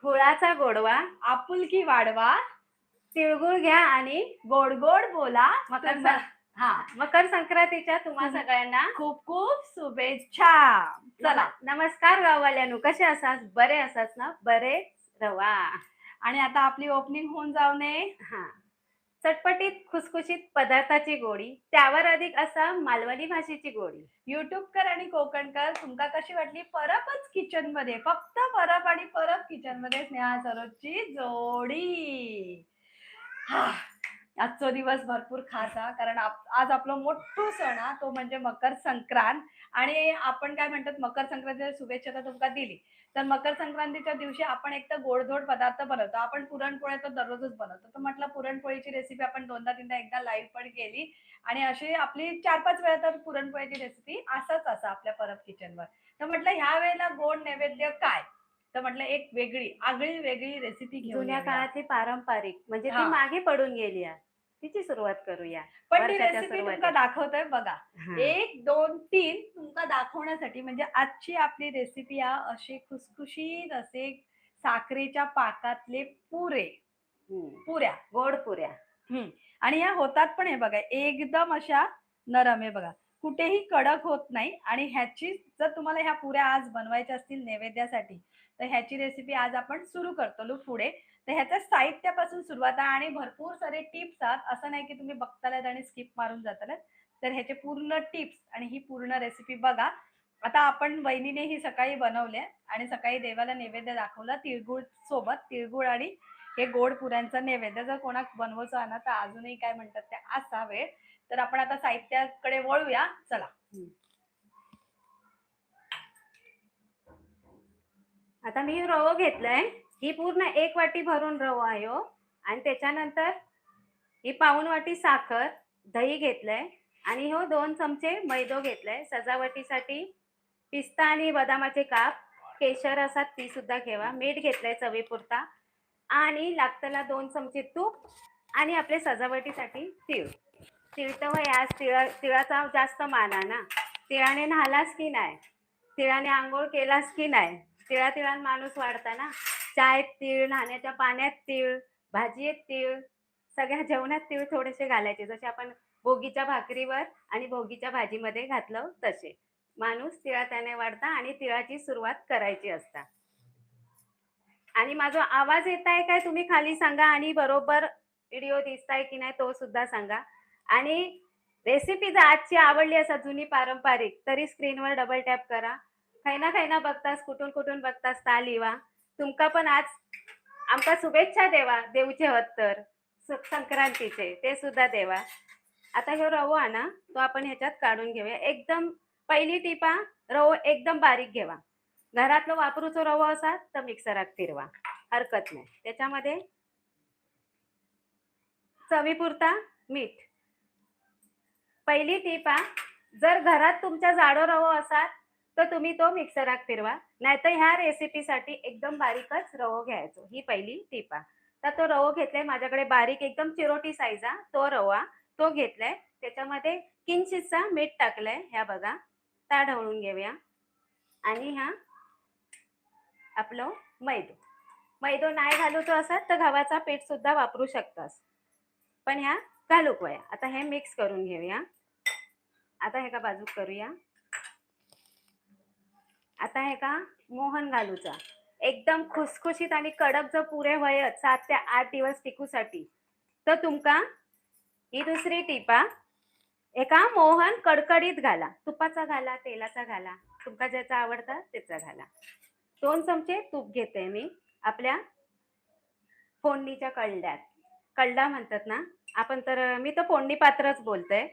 गुळाचा गोडवा, आपुलकी वाढवा, तिळगुळ घ्या आणि गोड गोड बोला. मकर संक्रांतीच्या तुम्हा सगळ्यांना खूप खूप शुभेच्छा. चला, नमस्कार गाववाल्यांनो, कसे असाच? बरे असाच ना? बरे रवा. आणि आता आपली ओपनिंग होऊन जाऊ नये. चटपटीत खुसखुशीत पदार्थाची गोडी, त्यावर अधिक असा मालवणी भाषेची गोडी. युट्यूबकर आणि कोकणकर, तुमका कशी वाटली परपच किचन मध्ये? फक्त परप आणि परप किचन मध्ये स्नेहा सरोजची जोडी. आजचा दिवस भरपूर खास हा, कारण आज आपलं मोठं सण हा, तो म्हणजे मकर संक्रांत. आणि आपण काय म्हणतात, मकर संक्रांतीच्या शुभेच्छा तर तुमका दिली, तर मकर संक्रांतीच्या दिवशी आपण एक तर गोडधोड पदार्थ बनवतो. आपण पुरणपोळ्या तर दररोजच बनवतो. तर म्हटलं पुरणपोळीची रेसिपी आपण दोनदा तीनदा एकदा लाईव्ह पण केली, आणि अशी आपली 4-5 वेळा तर पुरणपोळ्याची रेसिपी असंच असं आपल्या परब किचनवर. तर म्हटलं ह्या वेळेला गोड नैवेद्य काय, तर म्हटलं एक वेगळी आगळी वेगळी रेसिपी घेऊन जुन्या येऊया. काळातली पारंपरिक, म्हणजे ती मागे पडून गेली आहे, तिची सुरुवात करूया. पण ती रेसिपी तुमका दाखवतोय बघा. 1 2 3 तुमका दाखवण्यासाठी, म्हणजे आजची आपली रेसिपी अशी खुसखुशीत असे साखरेच्या पाकातले पुऱ्या, गोड पुऱ्या. आणि या होतात पण, हे बघा एकदम अशा नरम आहे बघा, कुठेही कडक होत नाही. आणि ह्याची जर तुम्हाला ह्या पुऱ्या आज बनवायच्या असतील नैवेद्यासाठी, तर ह्याची रेसिपी आज आपण सुरू करतो पुढे. तर ह्याच्या साहित्यापासून सुरुवात आहे, आणि भरपूर सारे टिप्स आहेत. असं नाही की तुम्ही बघतालात आणि स्किप मारून जातालात. तर ह्याचे पूर्ण टिप्स आणि ही पूर्ण रेसिपी बघा. आता आपण वहिनीने ही सकाळी बनवले आणि सकाळी देवाला नैवेद्य दाखवला तिळगुळ सोबत, तिळगुळ आणि हे गोड पुऱ्यांचा नैवेद्य. जर कोणाक बनवायचं ना, तर अजूनही काय म्हणतात ते असा वेळ. तर आपण आता साहित्याकडे वळूया, चला. आता मी रवा घेतलाय, ही पूर्ण 1 वाटी भरून रवा आहे, आणि त्याच्यानंतर ही पाऊण वाटी साखर, दही घेतलंय, आणि 2 चमचे मैदा घेतलाय. सजावटीसाठी पिस्ता आणि बदामाचे काप, केशर असतात ती सुद्धा घेवा, मीठ घेतलंय चवीपुरता, आणि लागतला 2 चमचे तूप, आणि आपले सजावटीसाठी तीळ. तीळ तर आज तिळाचा जास्त मान आहे ना. तिळाने न्हालास की नाही, तिळाने आंघोळ केलास की नाही, तिळाने माणूस वाढता ना. चायत तीळ, न्हाण्याच्या पाण्यात तीळ, भाजीत तीळ, सगळ्या जेवणात तीळ थोडेसे घालायचे. जसे आपण भोगीच्या भाकरीवर आणि भोगीच्या भाजीमध्ये घातलं तसे. माणूस तिळाने वाढता, आणि तिळाची सुरुवात करायची असता. आणि माझा आवाज येत आहे काय तुम्ही खाली सांगा, आणि बरोबर व्हिडिओ दिसताय की नाही तो सुद्धा सांगा. आणि रेसिपी जर आजची आवडली असा जुनी पारंपरिक, तरी स्क्रीनवर डबल टॅप करा. खैना बघतास, कुठून कुठून बघतास ता लिवा. तुमका पण आज आमका शुभेच्छा देऊचे होत, तर संक्रांतीचे ते सुद्धा देवा. आता हे रवा ना, तो आपण ह्याच्यात काढून घेऊया. एकदम पहिली टिपा, रवो एकदम बारीक घेवा. घरातलं वापरूचो रवा असा तर मिक्सरात फिरवा, हरकत नाही. त्याच्यामध्ये चवीपुरता मीठ. पहिली टिपा, जर घरात तुमच्या जाडो रवो असाल तर तुम्ही तो मिक्सरात फिरवा, नाहीतर ह्या रेसिपीसाठी एकदम बारीकच रवो घ्यायचो. ही पहिली टिपा. तर तो रवो घेतलाय माझ्याकडे बारीक, एकदम चिरोटी साईजा तो रवा, तो घेतलाय. त्याच्यामध्ये किंचितसा मीठ टाकलंय, ह्या बघा, ता ढवळून घेऊया. आणि ह्या आपलं मैदो नाही घालूचो असत तर गव्हाचा पीठ सुद्धा वापरू शकतास, पण ह्या घालूक वया. आता हे मिक्स करून घेऊया. आता हे का बाजू करूया. आता हे का मोहन घालूचा, एकदम खुसखुशीत आणि कडक जर पुरे वयत 7 ते 8 दिवस टिकूसाठी, तर तुमका ही दुसरी टिपा, एका मोहन कडकडीत घाला. तुपाचा घाला, तेलाचा घाला, तुमका ज्याचा आवडता त्याचा घाला. 2 चमचे तूप घेते मी. आपल्या फोडणीच्या कळडा म्हणतात ना आपण, तर मी तर फोडणी पात्रच बोलते.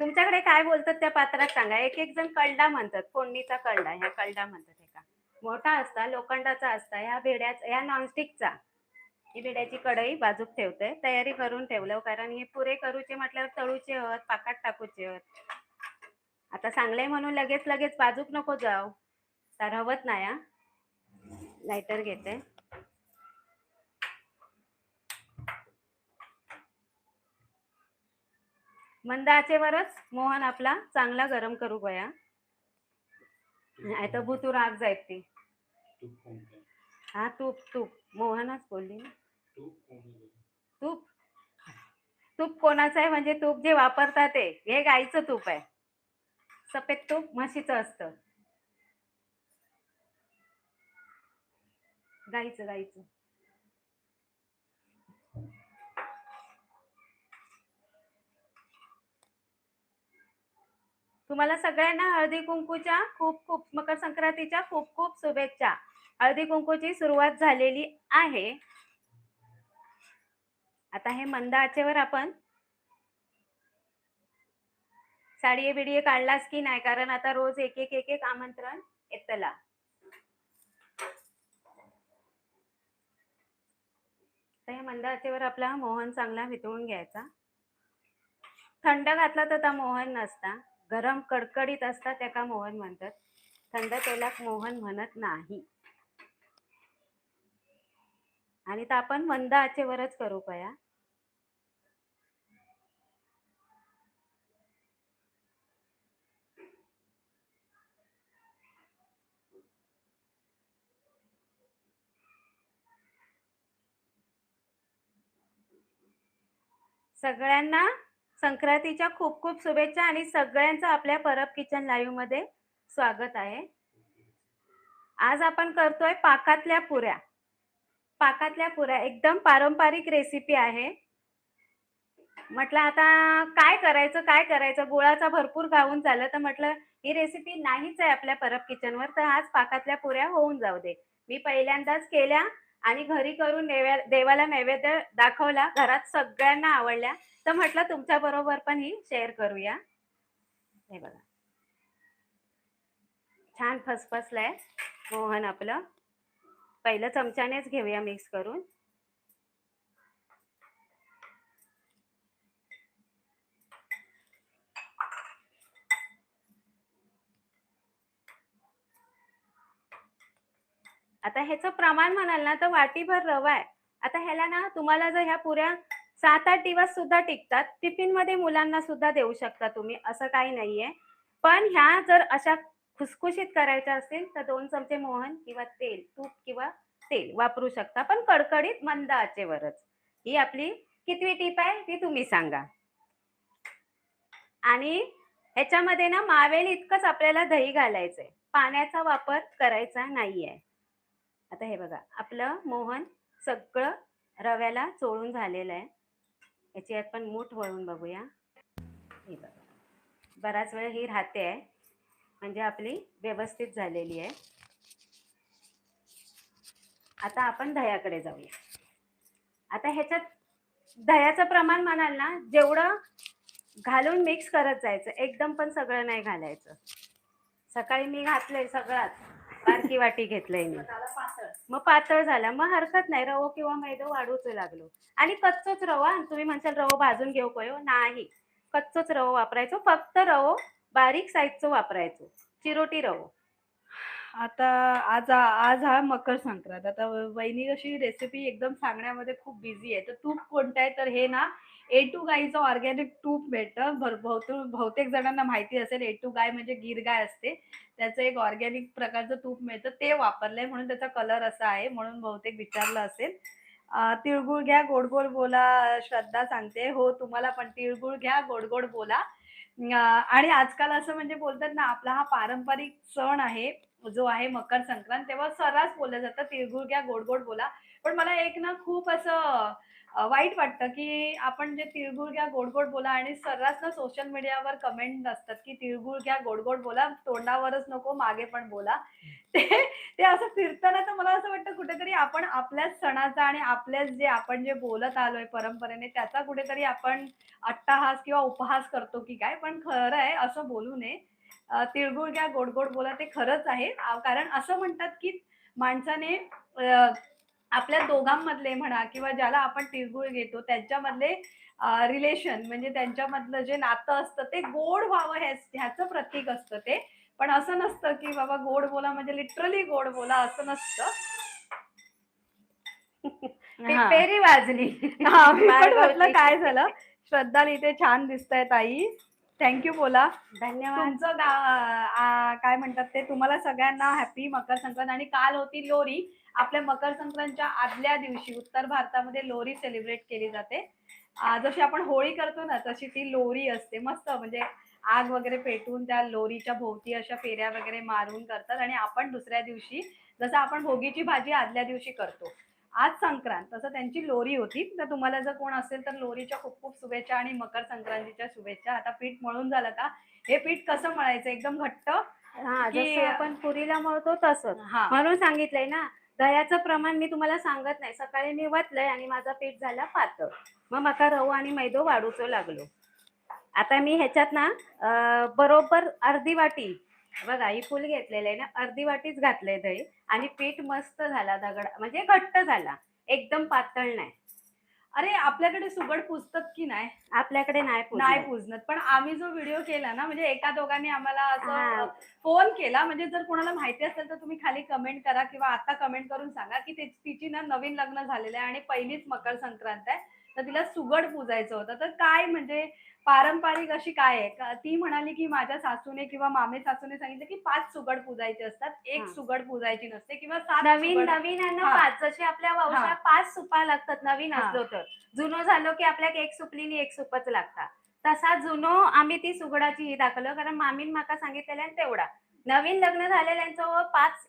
तुमच्याकडे काय बोलतात त्या पात्रात सांगा. एक जण कळडा म्हणतात, फोडणीचा कळडा, ह्या कळडा म्हणतात. एका मोठा असता, लोखंडाचा असता, ह्या नॉनस्टिकचा. ही भिड्याची कढई बाजूक ठेवते, तयारी करून ठेवलं, कारण हे पुरे करूचे म्हटल्यावर तळूचे होत, पाकात टाकूचे होत. आता सांगले म्हणून लगेच बाजूक नको जाऊ, तर हवत नाही. लायटर घेते. मंद आचेवरच मोहन आपला चांगला गरम करू गया, नाही तर भुतूर आग जायत ती. हा तूप तूप मोहनच बोलली ना. तूप तूप कोणाचं आहे म्हणजे तूप जे वापरतात ते हे गाईचं तूप आहे. सफेद तूप म्हशीचं असतं. गाईचं गाईचं. तुम्हाला सगळ्यांना हळदी कुंकूच्या खूप खूप मकर संक्रांतीच्या खूप खूप शुभेच्छा. हळदी कुंकूची सुरुवात झालेली आहे. आता हे मंद आचेवर आपण साडीये बिडीये काढलास की नाही, कारण आता रोज एक एक एक एक आमंत्रण येतला. तर हे मंद आचेवर आपला मोहन चांगला वितळून घ्यायचा. थंड घातला तर त्या मोहन नसता, गरम कडकडीत असता त्याका मोहन म्हणतात. थंड तेलात मोहन म्हणत नाही. आणि तर आपण मंद आचेवरच करू पया. सगळ्यांना संक्रांतीच्या खूप खूप शुभेच्छा आणि सगळ्यांचं आपल्या परब किचन लाईव्ह मध्ये स्वागत आहे. आज आपण करतोय पाकातल्या पुऱ्या. पाकातल्या पुऱ्या एकदम पारंपरिक रेसिपी आहे. म्हटलं आता काय करायचं गुळाचा भरपूर गाऊन झालं, तर म्हटलं ही रेसिपी नाहीच आहे आपल्या परब किचनवर, तर आज पाकातल्या पुऱ्या होऊन जाऊ दे. मी पहिल्यांदाच केल्या आणि घरी करून देवाला नैवेद्य दाखवला, घरात सगळ्यांना आवडल्या, तर म्हटलं तुमच्या बरोबर पण ही शेअर करूया. हे बघा छान फसफसलाय मोहन आपलं. पहिलं चमच्यानेच घेऊया मिक्स करून. आता ह्याचं प्रमाण म्हणाल ना तर वाटीभर रवा आहे. आता ह्याला ना तुम्हाला जर ह्या पुऱ्या 7-8 दिवस सुद्धा टिकतात. टिफिन मध्ये मुलांना सुद्धा देऊ शकता तुम्ही, असं काही नाहीये. पण ह्या जर अशा खुसखुशीत करायच्या असतील तर 2 चमचे मोहन किंवा तेल, तूप किंवा तेल वापरू शकता, पण कडकडीत मंद आचेवरच. ही आपली कितवी टीप आहे ती तुम्ही सांगा. आणि ह्याच्यामध्ये ना मावेल इतकंच आपल्याला दही घालायचंय, पाण्याचा वापर करायचा नाहीये. आता हे बघा आपलं मोहन सगळं रव्याला चोळून झालेलं आहे. याची आपण मूठ वळून बघूया. हे बघा बराच वेळ ही राहते आहे, म्हणजे आपली व्यवस्थित झालेली आहे. आता आपण दह्याकडे जाऊया. आता ह्याच्यात दह्याचं प्रमाण म्हणाल ना जेवढं घालून मिक्स करत जायचं, एकदम पण सगळं नाही घालायचं. सकाळी मी घातलंय सगळ्यात बारकी वाटी घेतलंय मी, मग पातळ झाला, मग हरकत नाही, रवो किंवा मैदा वाढूच लागलो. आणि कच्चोच रवा, तुम्ही म्हणशाल रवो भाजून घेऊ कयो, नाही, कच्चोच रवो वापरायचो. फक्त रवो बारीक साईजचं वापरायचो, चिरोटी रवो. आता आज आज हा मकर संक्रांत. आता वहिनी कशी रेसिपी एकदम सांगण्यामध्ये खूप बिझी आहे. तर तूप कोणतं आहे, तर हे ना A2 गाईचं ऑर्गॅनिक तूप भेटतं. बहुतेक जणांना माहिती असेल, A2 गाय म्हणजे गीर गाय असते, त्याचं एक ऑर्गॅनिक प्रकारचं तूप मिळतं, ते वापरलंय म्हणून त्याचा कलर असा आहे, म्हणून बहुतेक विचारलं असेल. तिळगुळ घ्या गोड गोड बोला, श्रद्धा सांगते. हो तुम्हाला पण तिळगुळ घ्या गोड गोड बोला. आणि आजकाल असं म्हणजे बोलतात ना, आपला हा पारंपरिक सण आहे जो आहे मकर संक्रांत, तेव्हा सर्रास बोललं जातं तिळगुळ घ्या गोड गोड बोला. पण मला एक ना खूप असं वाईट वाटतं की आपण जे तिळगुळ घ्या गोड गोड बोला आणि सर्रास ना सोशल मीडियावर कमेंट असतात की तिळगुळ घ्या गोड गोड बोला, तोंडावरच नको मागे पण बोला. ते ते असं फिरताना तर मला असं वाटतं कुठेतरी आपण आपल्याच सणाचा आणि आपल्याच जे आपण जे बोलत आलोय परंपरेने त्याचा कुठेतरी आपण अट्टहास किंवा उपहास करतो की काय. पण खरं आहे असं बोलू नये. तिळगुळ घ्या गोड गोड बोला ते खरंच आहे. कारण असं म्हणतात की माणसाने आपल्या दोघांमधले म्हणा किंवा ज्याला आपण तिळगुळ घेतो त्यांच्यामधले रिलेशन म्हणजे त्यांच्यामधलं जे नातं असतं ते गोड व्हावं ह्याचं प्रतीक असतं ते. पण असं नसतं की बाबा गोड बोला म्हणजे लिटरली गोड बोला असं नसतं. हा पेरी वाजली. हा मी पण म्हटलं माळगावची. काय झालं. श्रद्धा इथे छान दिसताय ताई, थँक्यू बोला. धन्यवाद. तुमचं काय म्हणतात ते, तुम्हाला सगळ्यांना हॅपी मकर संक्रांत. आणि काल होती लोरी आपल्या मकर संक्रांतच्या आदल्या दिवशी उत्तर भारतामध्ये लोहरी सेलिब्रेट केली जाते. जशी आपण होळी करतो ना तशी ती लोहरी असते. मस्त म्हणजे आग वगैरे पेटवून त्या लोहरीच्या भोवती अशा फेऱ्या वगैरे मारून करतात आणि आपण दुसऱ्या दिवशी जसं आपण भोगीची भाजी आदल्या दिवशी करतो. आज संक्रांत तसं त्यांची लोहरी होती. तर तुम्हाला जर कोण असेल तर लोहरीच्या खूप खूप शुभेच्छा आणि मकर संक्रांतीच्या शुभेच्छा. आता पीठ मळून झालं का? हे पीठ कसं मळायचं एकदम घट्ट हा, की जसं आपण पुरीला मळतो तसंच. हां. म्हणून सांगितलंय ना, दह्याचं प्रमाण मी तुम्हाला सांगत नाही. सकाळी मी वतलंय आणि माझा पीठ झाला पातळ. मग माका रवा आणि मैदो वाढूचो लागलो. आता मी ह्याच्यात ना बरोबर अर्धी वाटी, बघा ही फुल घेतलेलं आहे ना, अर्धी वाटीच घातलंय दही आणि पीठ मस्त झाला, दगड म्हणजे घट्ट झाला, एकदम पातळ नाही. अरे आपल्याकडे सुगड पुजतात की नाही? आपल्याकडे नाही नाही पुजलं. पुजणत. पण आम्ही जो व्हिडिओ केला ना म्हणजे एका दोघांनी आम्हाला असं हा, फोन केला. म्हणजे जर कोणाला माहिती असेल तर तुम्ही खाली कमेंट करा किंवा आता कमेंट करून सांगा की तिची ना नवीन लग्न झालेलं आहे आणि पहिलीच मकर संक्रांत आहे. तर तिला सुगड पूजायचं होतं. तर काय म्हणजे पारंपरिक अशी काय आहे? ती म्हणाली की माझ्या सासूने किंवा मामे सासूने सांगितलं की 5 सुगड पूजायचे असतात. एक हा. सुगड पूजायची नसते किंवा 7 नवीन सुगड नवीन आहे ना, हां, 5 जसे आपल्या हां, वंशात 5 सुपा लागतात नवीन हां. असलो तर. जुनो झालो की आपल्याला एक सुपली आणि एक सुपच लागतात. तसा जुनो आम्ही ती सुगडाची ही दाखवलं, कारण मामीन माका सांगितलेलं आहे तेवढा. नवीन लग्न झालेल्यांचं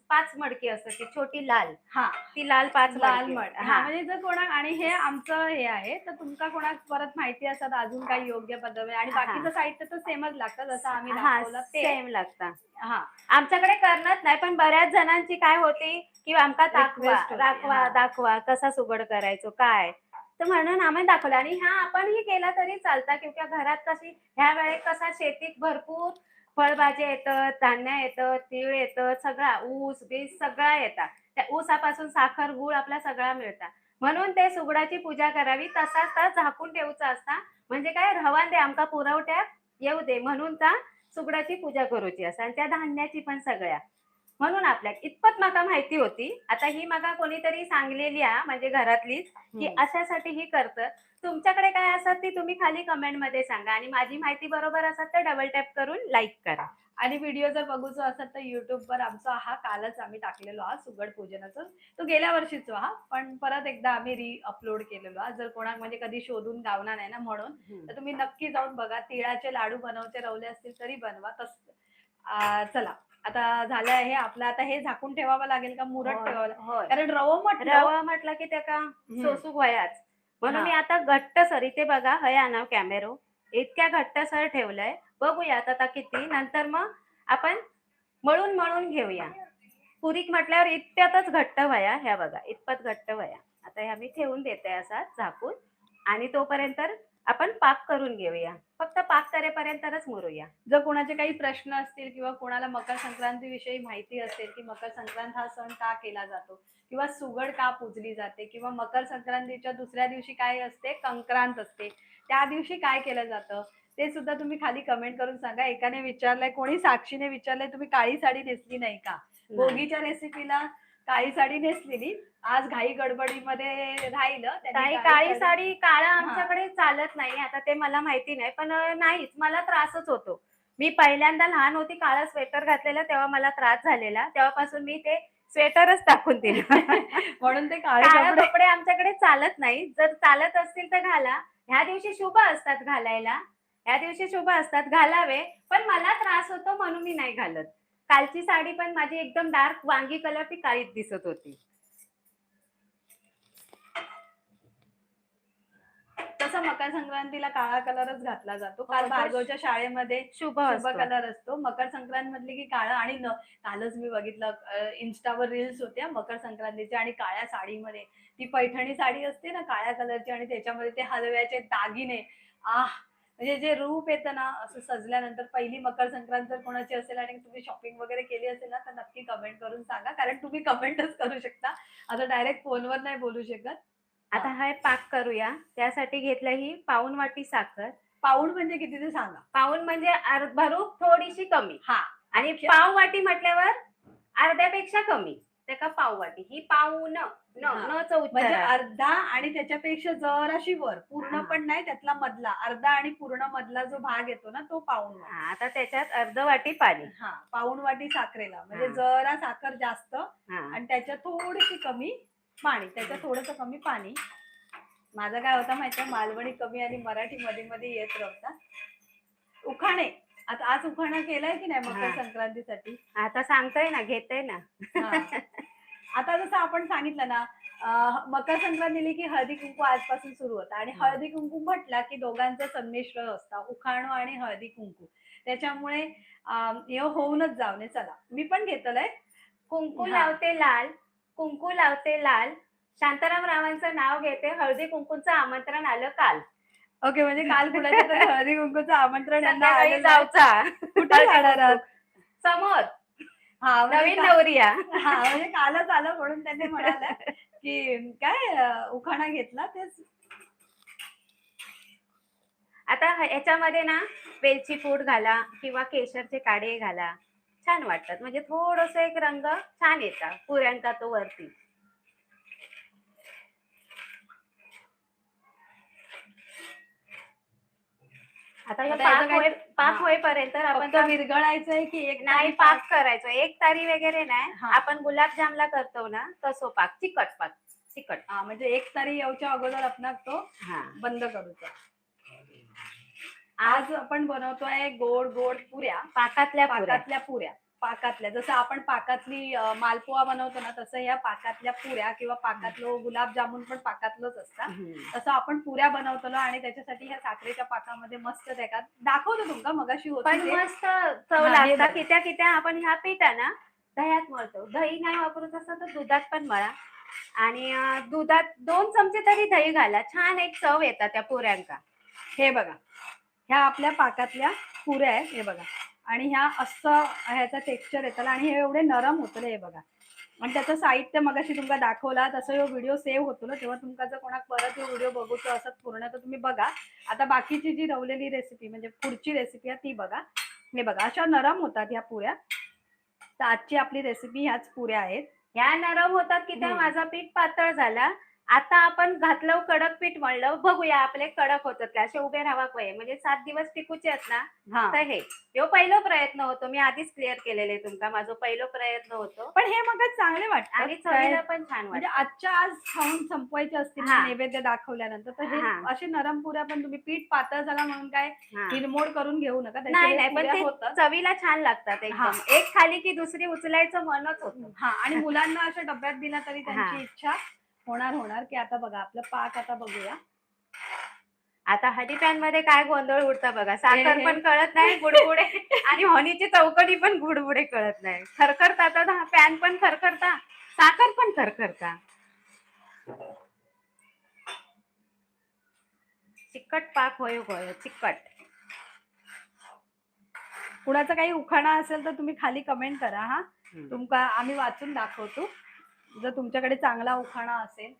5 मडकी असतात, ती छोटी लाल. हां. ती लाल 5 लाल मडकी. मठ. हां, हा. म्हणजे जर कोणाक आणि हे आमचं हे आहे, तर तुमका कोणाक परत माहिती असतात अजून काही योग्य पद्धत आणि हा, बाकीचं साहित्य तर सेमच लागतं जसं आम्ही हा, दाखवलं ते. सेम लागतात. हां, आमच्याकडे करणार नाही, पण बऱ्याच जणांची काय होती की आमका दाखवा रिक्वेस्ट होती. दाखवा हां. दाखवा कसा सुगड करायचो काय. तर म्हणून आम्ही दाखवलं आणि हा आपणही केला तरी चालता, किंवा घरात कशी ह्या वेळेत कसा शेतीत भरपूर फळभाज्या येतात, धान्य येतं, तीळ येतं, सगळा ऊस बीस सगळा येतात. त्या ऊसापासून साखर गुळ आपला सगळा मिळतात. म्हणून ते सुगडाची पूजा करावी, तसाच तास झाकून ठेवचा असता. म्हणजे काय रवान दे आमका पुरवठ्यात येऊ दे म्हणून त्या सुगडाची पूजा करूची असते आणि त्या धान्याची पण सगळ्या. म्हणून आपल्या इतपत माका माहिती होती. आता ही माका कोणीतरी सांगलेली आहे म्हणजे घरातलीच, की हं. अशासाठी ही करतं. तुमच्याकडे काय असतात ती तुम्ही खाली कमेंट मध्ये सांगा आणि माझी माहिती बरोबर असत तर डबल टॅप करून लाईक करा. आणि व्हिडिओ जर बघूचो असेल तर YouTubeवर आमचा हा कालच आम्ही टाकलेलो हा सुगड पूजनाचा. तो गेल्या वर्षीचो हा, पण परत एकदा आम्ही अपलोड केलेलो हा. जर कोणाक म्हणजे कधी शोधून गावना नाही ना म्हणून. तर तुम्ही नक्की जाऊन बघा. तिळाचे लाडू बनवते रवले असतील तरी बनवा. चला आता झालं आहे आपलं. आता हे झाकून ठेवावं लागेल का मुरत होय, ठेवावं होय. कारण रवं म्हटलं रवा म्हटलं की त्याका सोसूक वयाच. म्हणून मी आता घट्ट सर इथे बघा हय आणाव कॅमेरो, इतक्या घट्ट सर ठेवलंय. बघूयात आता किती, नंतर मग आपण मळून मळून घेऊया. पुरीक म्हटल्यावर इतक्यातच घट्ट व्हाया. ह्या बघा इतपत घट्ट व्हाया. आता ह्या मी ठेवून देते असा झाकून आणि तोपर्यंत आपण पाक करून घेऊया. फक्त पाक करेपर्यंतच मुरूया. जर कोणाचे काही प्रश्न असतील किंवा कोणाला मकर संक्रांती विषयी माहिती असेल की मकर संक्रांत हा सण का केला जातो किंवा सुगड का पूजली जाते किंवा मकर संक्रांतीच्या दुसऱ्या दिवशी काय असते संक्रांत असते त्या दिवशी काय केलं जातं ते सुद्धा तुम्ही खाली कमेंट करून सांगा. एकाने विचारलंय, कोणी साक्षीने विचारलंय, तुम्ही काळी साडी नेसली नाही का? भोगीच्या रेसिपीला काळी साडी नेसलेली, आज घाई गडबडीमध्ये राहिलं त्यांनी काही काळी साडी साडी काळा हां. आमच्याकडे चालत नाही. आता ते मला माहिती नाही, पण नाहीच मला त्रासच होतो. मी पहिल्यांदा लहान होती काळा स्वेटर घातलेला तेव्हा मला त्रास झालेला. तेव्हापासून मी ते स्वेटरच टाकून दिलं. म्हणून ते काळे काळे कपडे कपडे आमच्याकडे चालत नाही. जर चालत असतील तर घाला. ह्या दिवशी शुभ असतात घालायला. ह्या दिवशी शुभ असतात घालावे, पण मला त्रास होतो म्हणून मी नाही घालत. कालची साडी पण माझी एकदम डार्क वांगी कलर ती काळीच दिसत होती. तसं मकर संक्रांतीला काळा कलरच घातला जातो. काल हो, तो भार्गवच्या शाळेमध्ये शुभ शुभ असतो. कलर असतो. मकर संक्रांत म्हटली की काळं आणि कालच मी बघितलं इन्स्टावर रील्स होत्या मकर संक्रांतीच्या आणि काळ्या साडीमध्ये ती पैठणी साडी असते ना काळ्या कलरची आणि त्याच्यामध्ये ते हलव्याचे दागिने. म्हणजे जे रूप येतं ना असं सजल्यानंतर पहिली मकर संक्रांत जर कोणाची असेल आणि तुम्ही शॉपिंग वगैरे केली असेल ना तर नक्की कमेंट करून सांगा. कारण तुम्ही कमेंटच करू शकता. आता डायरेक्ट फोनवर नाही बोलू शकत. आता हा पाक करूया. त्यासाठी घेतलं ही पाऊण वाटी साखर. पाऊण म्हणजे किती ते सांगा. पाऊण म्हणजे भरून थोडीशी कमी हां. आणि पाव वाटी म्हटल्यावर अर्ध्यापेक्षा कमी. तेका पाव वाटी. ही पाऊन न हा. नच म्हणजे उच्चार आहे. अर्धा आणि त्याच्यापेक्षा जराशी वर, पूर्ण हा. पण नाही, त्यातला मधला अर्धा आणि पूर्ण मधला जो भाग येतो ना तो पाऊण वाटी. हा, आता त्याच्यात अर्ध वाटी पाणी. हा, पाऊण वाटी साखरेला म्हणजे हा. जरा साखर जास्त हा. आणि त्याच्यात थोडीशी कमी पाणी, त्याच्यात थोडस कमी पाणी. माझा काय होता माहितीये, मालवणी कमी आणि मराठी मध्ये मध्ये येत राहता. उखाणे, आता आज उखाणा केलाय की नाही मकर हा. संक्रांतीसाठी? आता सांगतोय ना, घेतोय ना. हा. आता जसं आपण सांगितलं ना, मकर संक्रांत दिली की हळदी कुंकू आजपासून सुरू होतं आणि हळदी कुंकू म्हटला की दोघांचा संमिश्र असता, उखाणं आणि हळदी कुंकू. त्याच्यामुळे हे होऊनच जाऊ चला, मी पण घेतलंय. कुंकू हा. लावते लाल, कुंकू लावते लाल, शांताराम रावांचं नाव घेते, हळदी कुंकूचं आमंत्रण आलं काल. ओके, म्हणजे काल कुणाच्या तरी हळदी कुंकूचं आमंत्रण यांना संध्याकाळी आलेलं आहे. जाऊचा. कुठे हळदी जाणार आहात? कुंकू. समोर हा, म्हणजे नवीन नवरिया. हा, म्हणजे कालच आलं म्हणून त्यांनी म्हणाल्या की काय उखाणा घेतला तेच. आता याच्यामध्ये ना वेलची पूड घाला किंवा केशरचे काढे घाला, छान वाटतात. म्हणजे थोडस एक रंग छान येतात पुऱ्यांचा तो वरती. आता हे आता याचं पाक काय? पाक होईपर्यंत आपण फक्त विरघळायचंय की एक नाही, तारी पाक करायचो. एक तारी वगैरे नाही, हा. आपण गुलाबजामला करतो ना तसो पाक, चिकट पाक, चिकट. हा, म्हणजे एक तारी येऊच्या अगोदर आपण तो हा. बंद करूचा. आज आपण बनवतोय गोड गोड पुऱ्या, पाकातल्या पुऱ्या. पाकातल्या, जसं आपण पाकातली मालपोहा बनवतो ना, तसं या पाकातल्या पुऱ्या किंवा पाकातलं गुलाबजामुन पण पाकातलंच असतात. तसं आपण पुऱ्या बनवतो आणि त्याच्यासाठी ह्या साखरेच्या पाकामध्ये मस्त त्याच्यात दाखवतो तुमका मगाशी होती पण ते. मस्त चव हा, हे लागतात. बघा. कित्या कित्या आपण ह्या पिठा ना दह्यात मळतो. दही नाही वापरत असं तर दुधात पण मळा आणि दुधात 2 चमचे तरी दही घाला, छान एक चव येतात त्या पुऱ्यांका. हे बघा, ह्या आपल्या पाकातल्या पुऱ्या आहेत, हे बघा. आणि ह्या असं ह्याचा टेक्स्चर येतं आणि हे एवढे नरम होतं, हे बघा. आणि त्याचं साहित्य मगाशी तुमका दाखवला तसं ह्यो व्हिडिओ सेव्ह होतो ना, तेव्हा तुमका जर कोणाक परत ह्यो व्हिडिओ बघूचो असत पूर्ण, तर तुम्ही बघा. आता बाकीची जी रवलेली रेसिपी म्हणजे पुढची रेसिपी आहे ती बघा. हे बघा, अशा नरम होतात ह्या पुऱ्या. तर आजची आपली रेसिपी ह्याच पुऱ्या आहेत. ह्या नरम होतात की त्या माझा पीठ पातळ झाला. आता आपण घातलं कडक पीठ मळलं, बघूया आपले कडक होतात का, असे उभे राहावा पाहिजे. म्हणजे 7 दिवस टिकूचे आहेत ना, तर हे पहिला प्रयत्न होतो. मी आधीच क्लिअर केलेले तुमका, माझा पहिला प्रयत्न होतो. पण हे मग चांगले वाटतात आणि चवीला पण छान म्हणजे वाटतं. आजच्या आज खाऊन संपवायचे असतील ना नैवेद्य दाखवल्यानंतर, तर हे असे नरम पुऱ्या पण तुम्ही पीठ पातळ झाला म्हणून काय हिरमोड करून घेऊ नका. नाही नाही, पण ते चवीला छान लागतात एकदम. एक खाली की दुसरी उचलायचं मनच होतं. हा, आणि मुलांना अशा डब्यात दिला तरी त्यांची इच्छा होणार की आता बघा आपलं पाक. आता बघूया, आता हनी पॅन मध्ये काय गोंधळ उडता बघा. साखर पण कळत नाही गुडगुडे आणि हनीची चौकडी पण गुडगुडे कळत नाही. खरखरता, हा पॅन पण खरखरता, साखर पण खरखरता. चिकट पाक होय होय, चिकट. कुणाचा काही उखाणा असेल तर तुम्ही खाली कमेंट करा. हा, तुमका आम्ही वाचून दाखवतो जर तुमच्याकडे चांगला उखाणा असेल.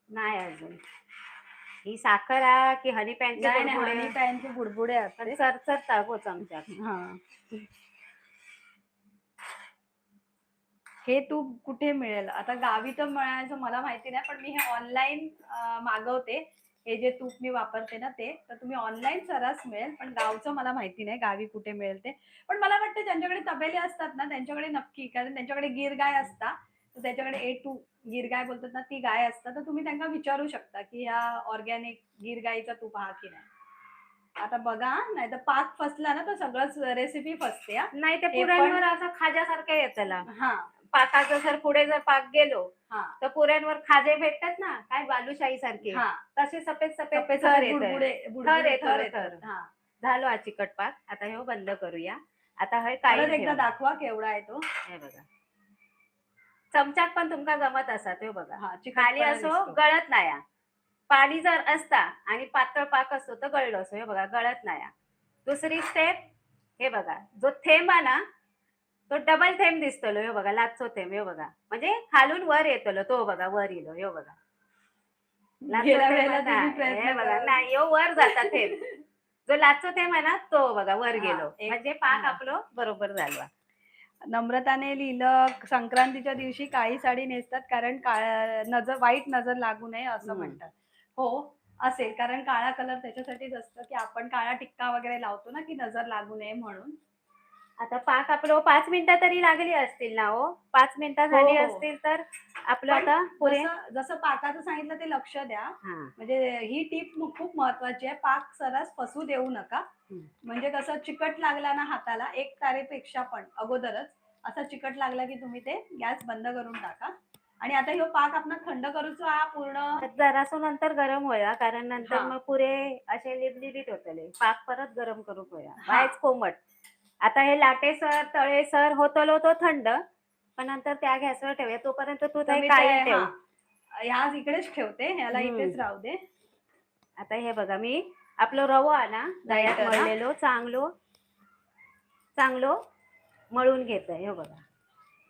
नाही अजून. ही साखर आहे की हनी पॅनचे बुडबुडे? हनी पॅनचे बुडबुडे असते, चरचरता हो चमच्यात. हा. हे तूप कुठे मिळेल? आता गावी तर मिळायचं मला माहिती नाही, पण मी हे ऑनलाईन मागवते. हे जे तूप मी वापरते ना ते, तर तुम्ही ऑनलाईन सर्रास मिळेल, पण गावचं मला माहिती नाही गावी कुठे मिळेल ते. पण मला वाटतं ज्यांच्याकडे तबेले असतात ना त्यांच्याकडे नक्की, कारण त्यांच्याकडे गीर गाय असतात, तर त्याच्याकडे A2 गीर गाय बोलतात ना, ती गाय असतात. तर तुम्ही त्यांना विचारू शकता की ह्या ऑर्गॅनिक गीर गाईचा तूप हा की नाही. आता बघा, नाही तर पाक फसला ना तर सगळंच रेसिपी फसते. नाही, ते पुऱ्यांवर असं खाज्यासारखं येतला. हा, पाकाचं जर पुढे जर पाक गेलो तर पुऱ्यांवर खाजे भेटतात ना, काय बालुशाही सारखे, तसे सफेद सफेद थर येतात. झालो हा चिकट पाक. आता हे बंद करूया. आता हे काय एकदा दाखवा केवढा आहे तो. हे बघा, चमच्यात पण तुमका जमत असा ते बघा. खाली असो गळत नाही. पाणी जर असता आणि पातळ पाक असतो तर गळलो असो. हे बघा, गळत नाही. दुसरी स्टेप, हे बघा, जो थेंब आहे ना तो डबल थेंब दिसतलो. हे बघा, लागचो थेंब. हे बघा, म्हणजे खालून वर येतलो तो बघा, वर येलो. हे बघा, गेल्या लाचो वेळेला म्हणा, तुम्ही हे प्रयत्न बघा करा. नाही यो वर जातात ते. जो लाचो ते म्हणा तो बघा वर हा, गेलो, एक- म्हणजे पाक हा. आपलं बरोबर झालं. नम्रताने लिहिलं संक्रांतीच्या दिवशी काळी साडी नेसतात कारण नजर वाईट नजर लागू नये असं हम्म. म्हणतात. हो असेल, कारण काळा कलर त्याच्यासाठीच असतं की आपण काळा टिक्का वगैरे लावतो ना की नजर लागू नये म्हणून. आता पाक आपलं 5 मिनिटं तरी लागली असतील ना हो? 5 मिनिटं हो, झाली हो. असतील तर आपलं पण आता पुरे. जसं जसं पाकाचं सांगितलं ते लक्ष द्या. हा. म्हणजे ही टीप खूप महत्वाची आहे. पाक सरस फसू देऊ नका. हम्म. म्हणजे कसं चिकट लागला ना हाताला, एक तारेपेक्षा पण अगोदरच असा चिकट लागला की तुम्ही ते गॅस बंद करून टाका. आणि आता ह्यो पाक आपण थंड करूचो हा पूर्ण. जरासं नंतर गरम होया, कारण नंतर हा. मग पुरे असे लिबलिबीत होतले. पाक परत गरम करू होया, हा. बायच कोमट. आता हे लाटेसर तळेसर होतलो तो थंड, पण नंतर त्या गॅसवर ठेवूया तोपर्यंत तू तर ते मी काही ते ठेव. ह्या इकडेच ठेवते, ह्याला हम्म. इथेच राहू दे. आता हे बघा मी आपलं रवा ना दह्यात Lighter, हा. मळलेलो चांगलो मळून घेतोय. हे बघा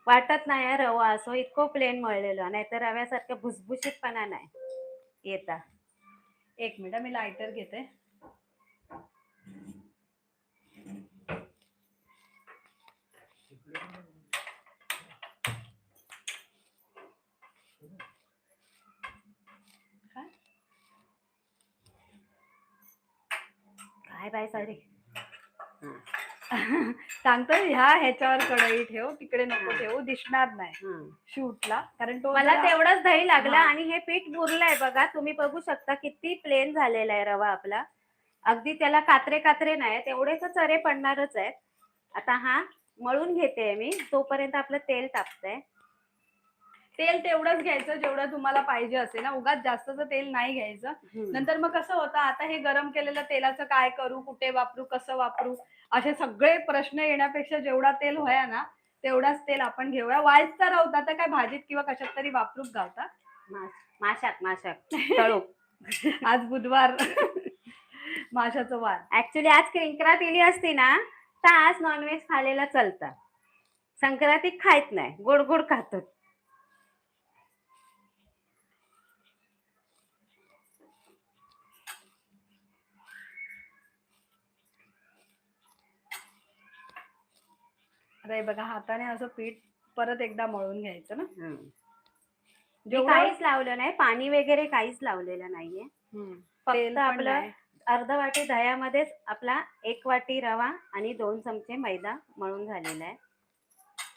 वाटत नाही रवा असो इतकं प्लेन मळलेलं, नाहीतर रव्यासारखं भुसभुशीतपणा नाही येता. एक मिनिट मी लायटर घेते. काय बाय सॉरी. सांगतोय ह्याच्यावर कढई ठेव, तिकडे नको ठेवू, दिसणार नाही शूटला, कारण तो मला जरा- तेवढंच दही लागलं. हा. आणि हे पीठ मुरलंय बघा, तुम्ही बघू शकता किती प्लेन झालेला आहे रवा आपला. अगदी त्याला कात्रे कात्रे नाही, तेवढे तर चरे पडणारच आहेत. आता हा मळून घेते मी, तोपर्यंत आपलं तेल तापतंय. तेल तेवढंच घ्यायचं जेवढं तुम्हाला पाहिजे असेल ना, उगाच जास्तचं तेल नाही घ्यायचं. नंतर मग कसं होतं, आता हे गरम केलेलं तेलाचं काय करू, कुठे वापरू, कसं वापरू, असे सगळे प्रश्न येण्यापेक्षा जेवढा तेल व्हाया ना तेवढाच तेल आपण घेऊया. वाळता राहू आता काय भाजीत किंवा कशात तरी वापरूक गावता. माशाक तळू. आज बुधवार माशाचं वार. ऍक्च्युली आज संक्रांत इली असती ना तर आज नॉनव्हेज खालेलं चलतं. संक्रांतीत खायत नाही, गोड गोड खातात. आता हे बघा हाताने असं पीठ परत एकदा मळून घ्यायचं ना. जेवढं काहीच लावलं नाही, पाणी वगैरे काहीच लावलेलं नाहीये. फक्त आपलं अर्ध वाटी दह्यामध्येच आपला 1 वाटी रवा आणि 2 चमचे मैदा मळून झालेला आहे.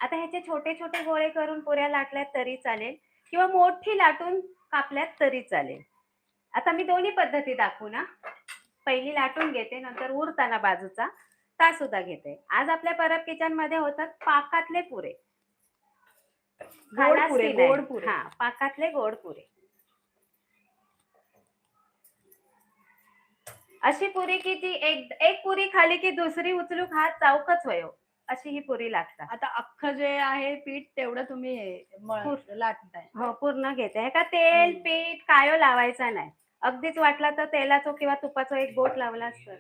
आता ह्याचे छोटे छोटे गोळे करून पुऱ्या लाटल्यात तरी चालेल, किंवा मोठी लाटून कापल्यात तरी चालेल. आता मी दोन्ही पद्धती दाखवू ना. पहिली लाटून घेते, नंतर उरताना बाजूचा ता सुद्धा घेते. आज आपल्या परब किचन मध्ये होतात पाकातले पुरे. गोड पुरे. हा, पाकातले गोड पुरे. अशी पुरी की जी एक पुरी खाली की दुसरी उचलू हात चावकच वयो, अशी ही पुरी लागतात. आता अख्खं जे आहे पीठ तेवढं तुम्ही लाटताय. हो, पूर्ण घेते. का तेल पीठ कायो लावायचा नाही. अगदीच वाटला तर तेलाचो किंवा तुपाचो एक बोट लावला असतं.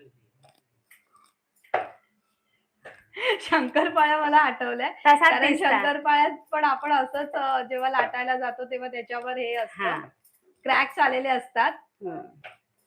शंकरपाळ्या मला आठवल्या, कारण शंकरपाळ्यात पण आपण असंच जेव्हा लाटायला जातो तेव्हा त्याच्यावर हे असतं, क्रॅक्स आलेले असतात.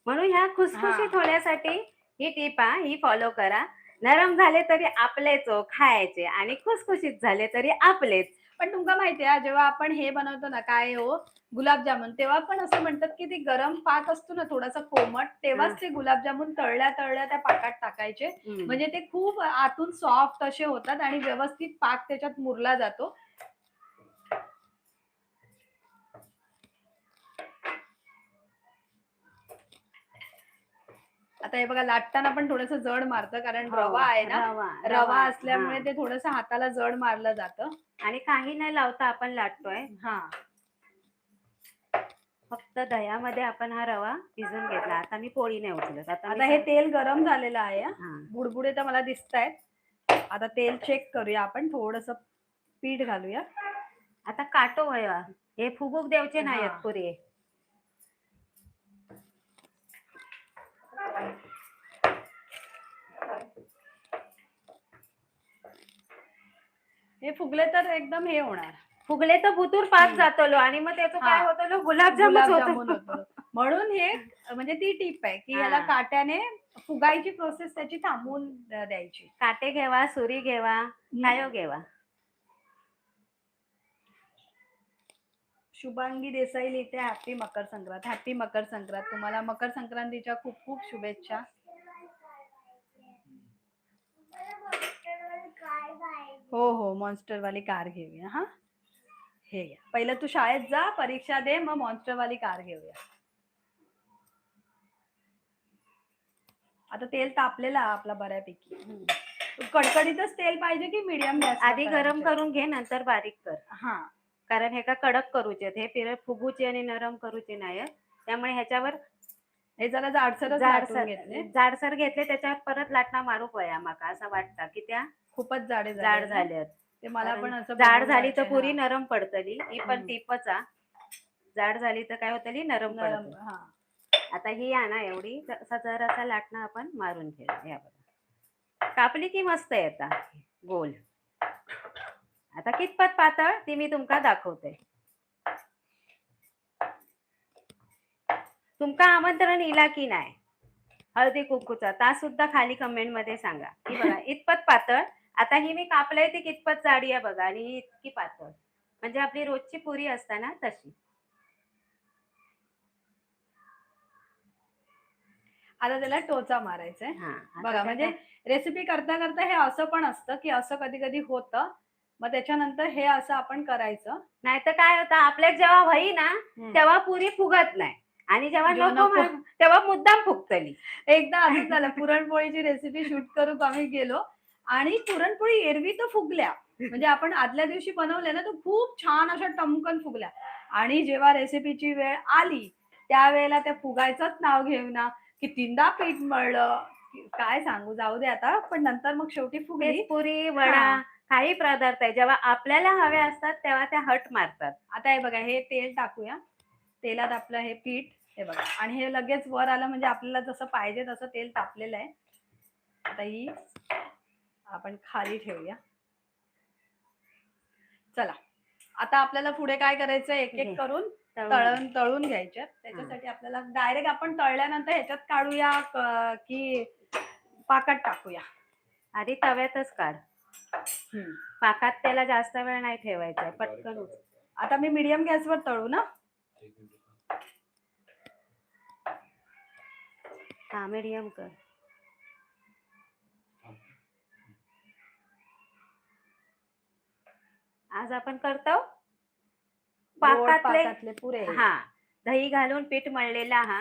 म्हणून ह्या खुसखुशीत होण्यासाठी ही टीप ही फॉलो करा. नरम झाले तरी आपलेच खायचे आणि खुसखुशीत झाले तरी आपलेच. पण तुमका माहिती आहे जेव्हा आपण हे बनवतो ना काय हो गुलाबजामुन, तेव्हा पण असं म्हणतात की ते गरम पाक असतो ना थोडासा कोमट, तेव्हाच ते गुलाबजामुन तळल्या तळल्या त्या पाकात टाकायचे. म्हणजे ते खूप आतून सॉफ्ट असे होतात आणि व्यवस्थित पाक त्याच्यात मुरला जातो. आता हे बघा लाटताना पण थोडस जड मारतं, कारण रवा आहे ना, रवा असल्यामुळे ते थोडस हाताला जड मारलं जातं. आणि काही नाही लावता आपण लाटतोय. फक्त दह्यामध्ये आपण हा रवा भिजून घेतला. आता मी पोळी नाही उचलत. आता हे तेल गरम झालेलं आहे. बुडबुडे तर मला दिसतायत. आता तेल चेक करूया आपण, थोडस पीठ घालूया. आता काटो वया, हे फुगूक द्यायचे नाहीत पुरे. हे फुगले तर एकदम हे होणार, फुगले तर बुतूर पाक जातलो आणि मग त्याचं काय होतं गुलाबजामुन होतं. म्हणून हे म्हणजे ती टीप आहे की ह्याला हा. काट्याने फुगायची प्रोसेस त्याची थांबवून द्यायची. काटे घेवा, सुरी घेवा, कायो घेवा. शुभांगी देसाई लिहिते हॅपी मकर संक्रांत. हॅपी मकर संक्रांत. तुम्हाला मकर संक्रांतीच्या खूप खूप शुभेच्छा. हो हो, मॉन्स्टर वाली कार घेऊया. हा, हे घ्या. पहिलं तू शाळेत जा, परीक्षा दे, मग मॉन्स्टर वाली कार घेऊया. आता तेल तापलेलं आहे आपला बऱ्यापैकी. कडकडीतच तेल पाहिजे की मीडियम गॅस? आधी गरम करून घे, नंतर बारीक कर. हा, कारण हे का कडक करूचे हे फिर फुगूचे आणि नरम करूचे नाही. त्यामुळे ह्याच्यावर हे जरा जाडसरच लाटून घेतले. जाडसर घेतले, त्याच्यावर परत लाटणा मारू पया माका असं वाटतं की त्या खूपच जाड झाल्यात. ते मला पण असं जाड बघून झाली तर वाटतंय, पुरी हा. नरम पडतली. ही पण टिपचा जाड झाली तर काय होतली, नरम पडत. हा, आता ही आहे ना एवढी जरासा लाटणं आपण मारून घेऊ. या बघा, कापली की मस्त येतात गोल. आता कितपत पातळ ती मी तुमका दाखवते. तुमका आमंत्रण इला की नाही हळदी कुंकूचा, ता सुद्धा खाली कमेंट मध्ये सांगा की बघा इतपत पातळ. आता ही मी कापलंय ती कितपत जाडी आहे बघा, आणि ही इतकी पातळ, म्हणजे आपली रोजची पुरी असता ना तशी. आता त्याला टोचा मारायचा आहे. हा, आता बघा, म्हणजे रेसिपी करता करता हे असं पण असतं की असं कधी कधी होतं, मग त्याच्यानंतर हे असं आपण करायचं. नाहीतर काय होतं, आपल्या जेव्हा होई ना तेव्हा पुरी फुगत नाही, आणि जेव्हा नको तेव्हा मुद्दाम फुगतली. एकदा असं झालं, पुरणपोळीची रेसिपी शूट करू आम्ही गेलो आणि पुरणपोळी एरवी तर फुगल्या, म्हणजे आपण आदल्या दिवशी बनवल्या ना, तर खूप छान अशा टमकन फुगल्या. आणि जेव्हा रेसिपीची वेळ आली त्यावेळेला त्या फुगायचंच नाव घेऊ ना, कितींदा पीठ मळलं, काय सांगू. जाऊ दे आता. पण नंतर मग शेवटी फुगली. पुरी वडा काही पदार्थ आहे जेव्हा आपल्याला हवे असतात तेव्हा त्या हट मारतात. आता हे बघा, हे तेल टाकूया. तेलात आपलं हे पीठ, हे बघा, आणि हे लगेच वर आलं, म्हणजे आपल्याला जसं पाहिजे तसं तेल तापलेलं आहे. आता ही आपण खाली ठेवूया. चला, आता आपल्याला पुढे काय करायचं, एक एक करून तळून घ्यायच्यात. त्याच्यासाठी आपल्याला डायरेक्ट आपण तळल्यानंतर ह्याच्यात काढूया की पाकात टाकूया? आधी तव्यातच काढ. पाकात त्याला जास्त वेळ नाही ठेवायचा, पटकन. आता मी मीडियम गॅसवर तळू ना? हा, मीडियम कर. आज आपण करतो पाकातले पुरे. हा, दही घालून पीठ मळलेला. हा,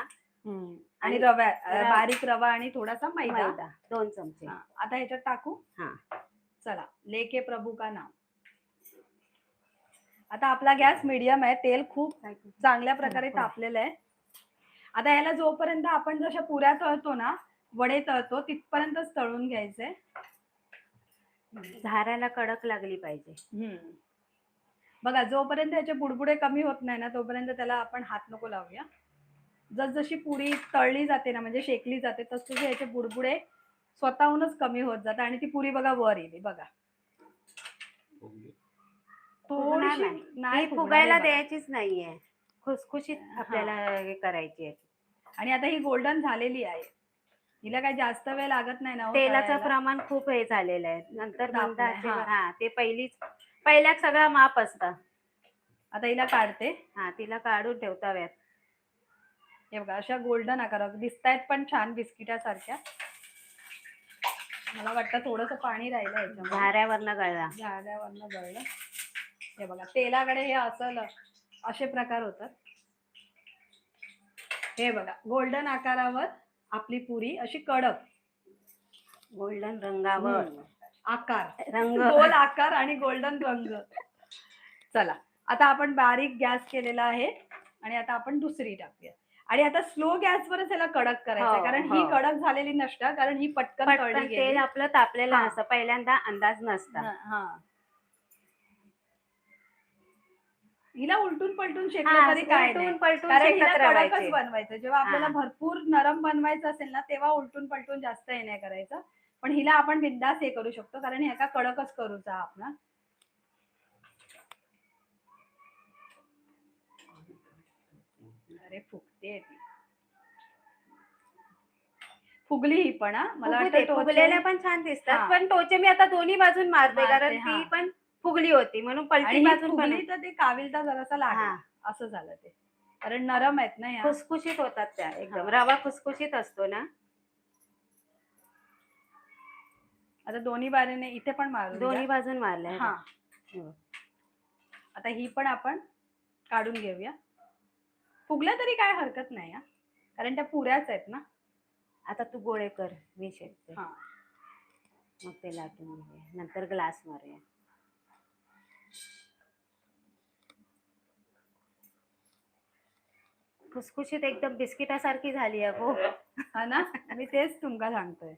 आणि रवा, बारीक रवा आणि थोडासा मैदा 2 चमचे. आता ह्याच्यात टाकू. हा, चला, लेके प्रभू का नाम. आता आपला गॅस मीडियम आहे. तेल खूप चांगल्या प्रकारे तापलेलं आहे. आता याला जोपर्यंत आपण जशा पुऱ्या तळतो ना, वडे तळतो, तिथपर्यंतच तळून घ्यायचंय. झाऱ्याला कडक लागली पाहिजे. बघा, जोपर्यंत याचे बुडबुडे कमी होत नाही ना, तोपर्यंत त्याला आपण हात नको लावूया. जसजशी पुरी तळली जाते ना, म्हणजे शेकली जाते, तसतसे याचे बुडबुडे स्वतःहूनच कमी होत जातात आणि ती पुरी बघा वर येते. बघा, थोडीशी नाही फुगायला द्यायचीच नाहीये, खुसखुशीत आपल्याला करायची आहे. आणि आता ही गोल्डन झालेली आहे. हिला काही जास्त वेळ लागत नाही ना. तेलाचं प्रमाण खूप हे झालेलं आहे. नंतर मंद आचेवर. हा, ते पहिल्याच सगळा माप असतं. आता हिला काढते. हा, तिला काढून ठेव तव्यात. हे बघा, अशा गोल्डन आकारात दिसतायत पण छान, बिस्किटासारख्या. मला वाटतं थोडंसं पाणी राहिलं याच्यामध्ये. झाऱ्यावरनं गळलं. हे बघा, तेलाकडे हे असं असे प्रकार होतात. हे बघा, गोल्डन आकारावर आपली पुरी अशी कडक, गोल्डन रंगावर गोल आकार आणि गोल्डन रंग. चला, आता आपण बारीक गॅस केलेला आहे आणि आता आपण दुसरी टाकूया. आणि आता स्लो गॅसवरच याला कडक करायचं, कारण ही कडक झालेली नसतं, कारण ही पटकन तळली गेली. तेल आपलं तापलेलं असतं, पहिल्यांदा अंदाज नसता. हिला उलटून पलटून शेकलं तरी काय नाही, कारण हिला कडकच बनवायचं. जेव्हा आपल्याला भरपूर नरम बनवायचं असेल ना, तेव्हा उलटून पलटून जास्त हे नाही करायचं. पण हिला आपण बिंदास हे करू शकतो, कारण ह्या का कडकच करूचा आपण. अरे, फुगते ती. फुगली ही पण मला फुगू वाटतं दे, टोचे फुगलेल्या पण छान दिसतात, हा पण टोचे मी आता दोन्ही बाजून मारते मारते कारण हा ती पण फुगली होती म्हणून आणि पलटी ही बाजून पण फुगली तर ते काविलता जरासा हा लागला असं झालं ते कारण नरम आहेत ना ह्या खुसखुशीत होतात त्या एकदम हा. रवा खुसखुशीत असतो ना. आता दोन्ही बारीने इथे पण मारून घ्या दोन्ही बाजून मारल्या हा आता ही पण आपण काढून घेऊया फुगल्या तरी काय हरकत नाही हा कारण त्या पुऱ्याच आहेत ना. आता तू गोळे कर, मी शेकते, हा मग ते लाटून घेऊया, नंतर ग्लास मारूया. खुसखुशीत एकदम बिस्किटासारखी झाली आहे गो. हा ना मी तेच तुमका सांगतोय.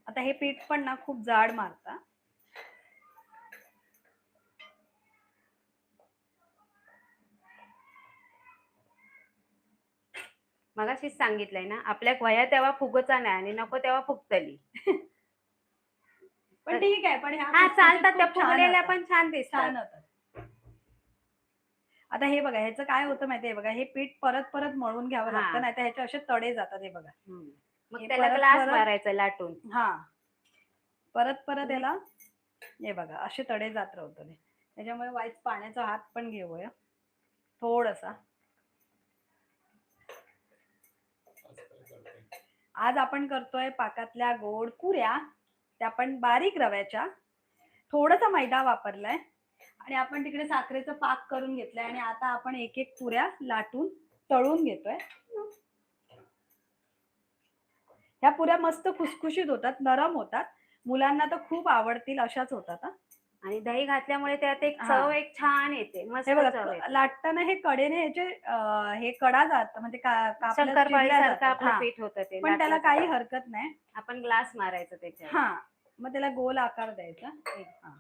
आता हे पीठ पण ना खूप जाड मारता मगाशीच सांगितलंय ना, आपल्या वया तेव्हा फुगचा नाही आणि नको तेव्हा फुगतली. पण ठीक आहे पण ह्या हा खुसखुशीत चालतात, त्या खूप छान फुगलेल्या होतात. पण छान दिसतात. छान होतात. आता हे बघा ह्याचं काय होतं माहितीये बघा हे पीठ परत परत मळून घ्यावं हा. लागतं नाही तर ह्याचे असे तडे जातात हे बघा मग हे त्याला परत ग्लास परत मारायचं लाटून. हा परत परत याला हे बघा असे तडे जात राहतो त्याच्यामुळे वाईच पाण्याचा हात पण घेऊया थोडासा. आज आपण करतोय पाकातल्या गोड पुऱ्या त्या पण बारीक रव्याच्या थोडासा मैदा वापरलाय आणि आपण तिकडे साखरेचं पाक करून घेतलंय आणि आता आपण एक एक पुऱ्या लाटून तळून घेतोय. ह्या पुऱ्या मस्त खुसखुशीत होतात, नरम होतात, मुलांना तर खूप आवडतील अशाच होतात. आणि दही घातल्यामुळे त्यात एक हा. चव एक छान येते, मस्त हे चव बघा येते. लाटताना हे कडेने ह्याचे हे कडा जात म्हणजे कापल्या शंकरपाळी चिरल्या सारखं जातात. आपलं हा पीठ होतं ते पण त्याला लाटलं काही जातं. हरकत नाही. आपण ग्लास मारायचं त्याच्यावर. हा मग त्याला गोल आकार द्यायचा. हा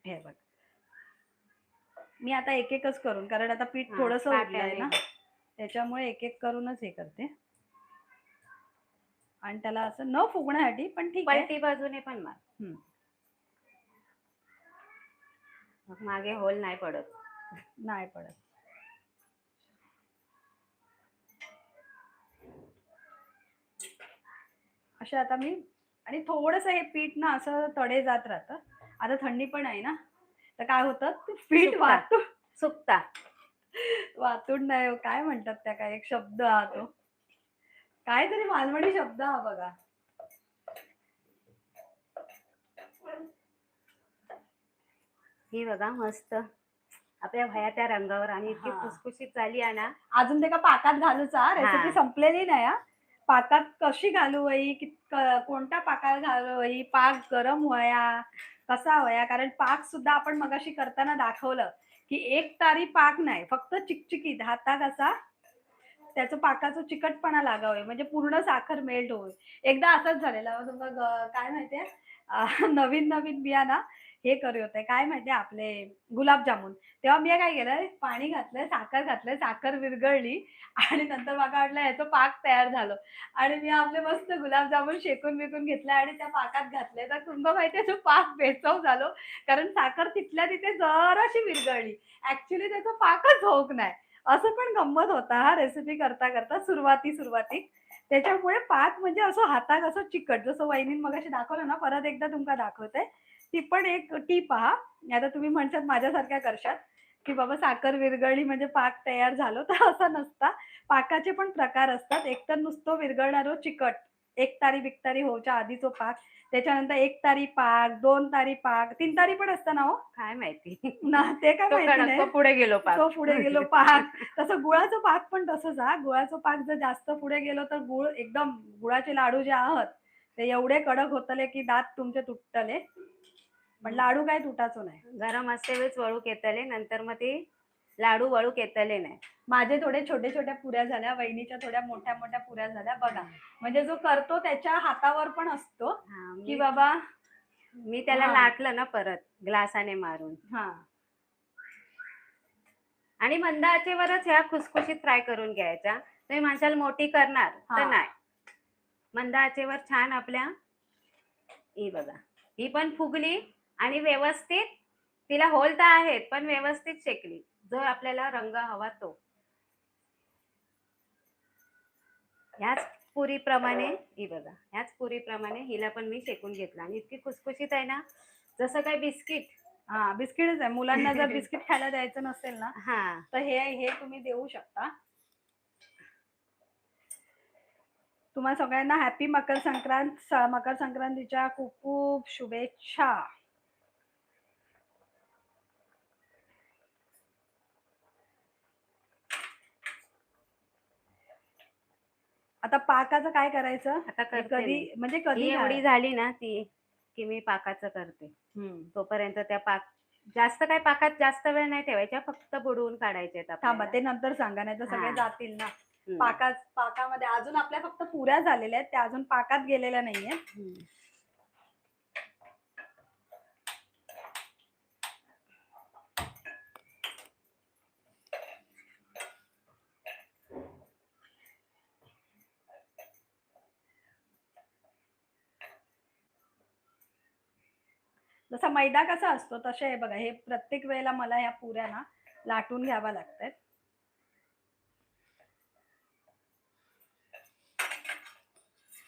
हे बघ मी आता एक एकच करून कारण आता पीठ हा, थोडस उरलंय काट्याने. ना त्याच्यामुळे एक एक करूनच हे करते आणि त्याला असं न फुगण्यासाठी पण ठीक आहे पलटी बाजूने पण मार, मग मागे होल नाही पडत. नाही पडत. अशा आता मी आणि थोडस हे पीठ ना असं तडे जात राहतं. आता थंडी पण आहे ना तर काय होतं पीठ सुकता. वाटून सुकता वातून नाही हो, काय म्हणतात त्या काय एक शब्द हा तो काहीतरी मालवणी शब्द हा बघा. ही बघा मस्त आपल्या भया त्या रंगावर आणि इतकी हा. खुसखुशीत झाली आहे ना. अजून ते का पाकात घालूचा रेसिपी हा. संपलेली नाही हा. पाकात कशी घालू वही कोणत्या पाकात घालू वही पाक गरम व्हाया कसा व्हाया कारण पाक सुद्धा आपण मगाशी करताना दाखवलं की एक तारी पाक नाही फक्त चिकचिकीत हातात असा त्याचं पाकाचं चिकटपणा लागावे म्हणजे पूर्ण साखर मेल्ट होईल. एकदा असंच झालेलं काय माहितीये नवीन नवीन बिया ना हे करू होते काय माहितीये आपले गुलाबजामुन तेव्हा मी काय केलं पाणी घातलं साखर विरघळली आणि नंतर मला वाटलं ह्याचं पाक तयार झालं आणि मी आपले मस्त गुलाबजामुन शेकून बिकून घेतले आणि त्या पाकात घातले तर तुमचं माहितीये तो पाक बेचव झालो कारण साखर तिथल्या तिथे जराशी विरघळली ऍक्च्युली त्याचा पाकच होत नाही. असं पण गंमत होता हा रेसिपी करता करता सुरुवाती त्याच्यामुळे पाक म्हणजे असं हातात असं चिकट जसं वहिनीन मगाशी दाखवलं ना परत एकदा तुमका दाखवते ती पण एक टीप हा. आता तुम्ही म्हणतात माझ्यासारख्या करशात की बाबा साखर विरघळली म्हणजे पाक तयार झालो तर असं नसता पाकाचे पण प्रकार असतात एकतर नुसतं विरघळणारो चिकट एक तारी बिकतारी होच्या आधीचो पाक त्याच्यानंतर एक तारी पाक 2 तारी पाक 3 तारी पण असतं ना हो काय माहिती ना ते काय तो माहिती नाही तो पुढे गेलो पाक. तो पुढे गेलो पाक तसं गुळाचं पाक पण तसंच हा गुळाचं पाक जर जास्त पुढे गेलो तर गुळ एकदम गुळाचे लाडू जे आहात ते एवढे कडक होतले की दात तुमचे तुटतले पण लाडू काय तुटाचो नाही. गरम असते वेळेस वळूक येतले नंतर मग ते लाडू वळूक येतले नाही. माझे थोडे छोटे छोट्या पुऱ्या झाल्या वहिनीच्या थोड्या मोठ्या मोठ्या पुऱ्या झाल्या बघा म्हणजे जो करतो त्याच्या हातावर पण असतो की बाबा मी त्याला लाटलं ना परत ग्लासाने मारून हा आणि मंद आचेवरच ह्या खुसखुशीत फ्राय करून घ्यायच्या. तुम्ही माणसाला मोठी करणार तर नाही मंद आचेवर छान आपल्या ही बघा ही पण फुगली आणि व्यवस्थित तिला होल तर आहेत पण व्यवस्थित शेकली, जो आपल्याला रंग हवा तो. ह्याच पुरीप्रमाणे ही बघा, ह्याच पुरीप्रमाणे हिला पण मी शेकून घेतलं आणि इतकी खुसखुशीत आहे ना, जसं काय बिस्किट. हा बिस्किटच आहे. मुलांना जर बिस्किट खायला द्यायचं नसेल ना हा तर हे तुम्ही देऊ शकता. तुम्हा सगळ्यांना हॅपी मकर संक्रांत. मकर संक्रांतीच्या खूप खूप शुभेच्छा. आता पाकाचं काय करायचं? आता हे करते कधी मी. म्हणजे ही कधी एवढी झाली ना ती की मी पाकाचं करते. तोपर्यंत त्या जास्त काय पाकात जास्त वेळ नाही ठेवायच्या, फक्त बुडवून काढायचे थांबा, ते नंतर सांगा, नाही तर सगळे हा. जातील ना. पाकामध्ये अजून आपल्या फक्त पुऱ्या झालेल्या आहेत, त्या अजून पाकात गेलेल्या नाहीये. जसा मैदा कसा असतो तसे हे बघा, हे प्रत्येक वेळेला मला या पुऱ्या ना लाटून घ्यावा लागतात.